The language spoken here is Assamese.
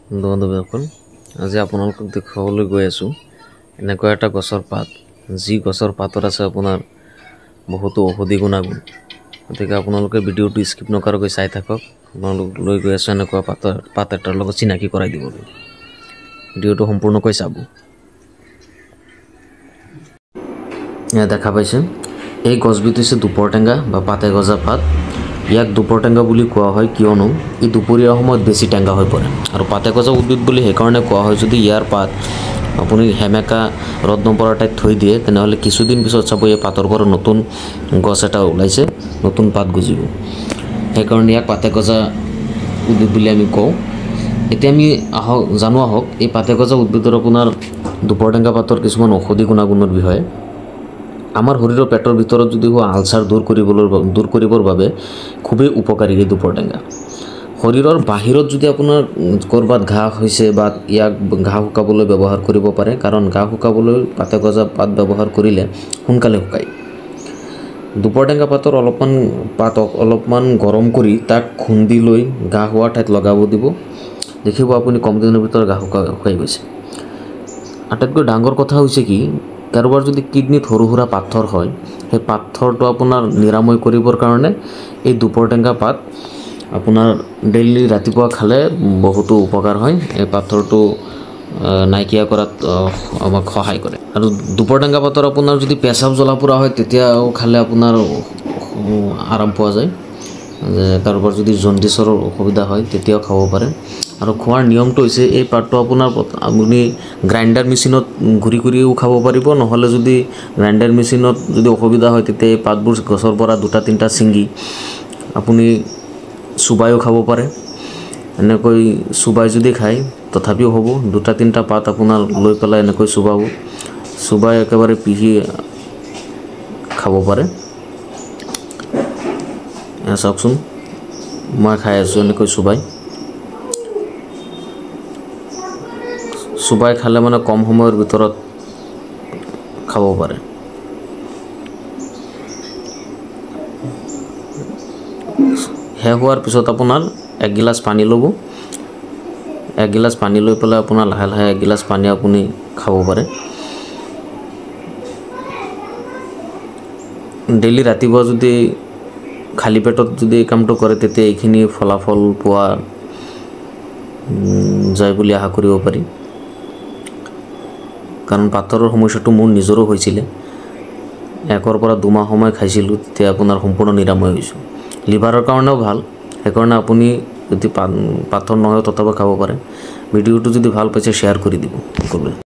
বন্ধুসকল আজি আপোনালোকক দেখাবলৈ গৈ আছো এনেকুৱা এটা গছৰ পাত যি গছৰ পাতৰ আছে আপোনাৰ বহুতো ঔষধি গুণাগুণ গতিকে আপোনালোকে ভিডিওটো স্কিপ নকৰাকৈ চাই থাকক আপোনালোক লৈ গৈ আছো এনেকুৱা পাত এটাৰ লগত চিনাকি কৰাই দিবলৈ ভিডিওটো সম্পূৰ্ণকৈ চাব এয়া দেখা পাইছে এই গছবিধ হৈছে দুপৰটেঙা বা পাতে গজা পাত ইয়াক দুপৰটেঙা বুলি কোৱা হয় কিয়নো ই দুপৰীয়া সময়ত বেছি টেঙা হৈ পৰে আৰু পাতে গজা উদ্ভিদ বুলি হেকাৰণে কোৱা হয় যদি ইয়াৰ পাত আপুনি হেমেকা ৰদ নপৰা ঠাইত থৈ দিয়ে তেনেহলে কিছুদিন পিছত চাব এই পাতৰ পৰা নতুন গছ এটা ওলাইছে নতুন পাত গজিব হেকাৰণে ইয়াক পাতে গজা উদ্ভিদ বুলি আমি কওঁ এতিয়া আমি জানো আহক এই পাতে গজা উদ্ভিদৰ আপোনাৰ দুপৰটেঙা পাতৰ কিছুমান ঔষধি গুণাগুণৰ বিষয়ে আমাৰ শৰীৰৰ পেটৰ ভিতৰত যদি আলচাৰ দূৰ কৰিবৰ বাবে খুবেই উপকাৰী এই দুপৰটেঙা শৰীৰৰ বাহিৰত যদি আপোনাৰ কৰবাত ঘা হৈছে বা ইয়াক ঘা শুকাবলৈ ব্যৱহাৰ কৰিব পাৰে কাৰণ ঘা শুকাবলৈ পাতে গজা পাত ব্যৱহাৰ কৰিলে সোনকালে শুকায় দুপৰটেঙা পাতৰ অলপমান গৰম কৰি তাক খুন্দি লৈ ঘা হোৱা ঠাইত লগাব দিব দেখিব আপুনি কম দিনৰ ভিতৰত ঘা শুকাই গৈছে আটাইতকৈ ডাঙৰ কথা হৈছে কি কাৰোবাৰ যদি কিডনিত সৰু পাথৰ হয় সেই পাথৰটো আপোনাৰ নিৰাময় কৰিবৰ কাৰণে এই দুপৰটেঙা পাত আপোনাৰ ডেইলি ৰাতিপুৱা খালে বহুতো উপকাৰ হয় এই পাথৰটো নাইকিয়া কৰাত আমাক সহায় কৰে আৰু দুপৰটেঙা পাতৰ আপোনাৰ যদি পেচাব জ্বলা-পোৰা হয় তেতিয়াও খালে আপোনাৰ আৰাম পোৱা যায় যে কাৰোবাৰ যদি জণ্ডিছৰ অসুবিধা হয় তেতিয়াও খাব পাৰে আৰু খোৱাৰ নিয়মটো হৈছে এই পাতটো আপোনাৰ আপুনি গ্ৰাইণ্ডাৰ মেচিনত ঘুৰি খাব পাৰিব নহলে যদি গ্ৰাইণ্ডাৰ মেচিনত যদি অসুবিধা হয় তেতিয়া এই পাতবোৰ গছৰ পৰা দুটা তিনটা ছিঙি আপুনি সুবাইও খাব পাৰে এনেকৈ সুবাই যদি খায় তথাপিও হ'ব দুটা তিনটা পাত আপোনাৰ লৈ পেলাই এনেকৈ সুবাই একেবাৰে পিহি খাব পাৰে চাওকচোন মই খাই আছো এনেকৈ সুবাই খালে মানে কম সময়ৰ ভিতৰত খাব পাৰে হে হোৱাৰ পিছত আপোনাৰ এক গিলাস পানী ল'ব এক গিলাস পানী লৈ পেলাই আপোনাৰ লাহে লাহে এক গিলাস পানী আপুনি খাব পাৰে ডেইলি ৰাতিপুৱা যদি খালি পেটত যদি কামটো কৰে তেতিয়া এইখিনি ফলাফল পোৱা যায় বুলি আশা কৰিব পাৰি কাৰণ পাথৰৰ সমস্যাটো মোৰ নিজৰো হৈছিল একৰ পৰা 2 মাহ সময় খাইছিলো তেতিয়া আপোনাৰ সম্পূৰ্ণ নিৰাময় হৈছিল লিভাৰৰ কাৰণেও ভাল হেকাৰণে আপুনি যদি পাথৰ নহয় তথাপি খাব পাৰে ভিডিওটো যদি ভাল পাইছে শেয়াৰ কৰি দিব সকলোৱে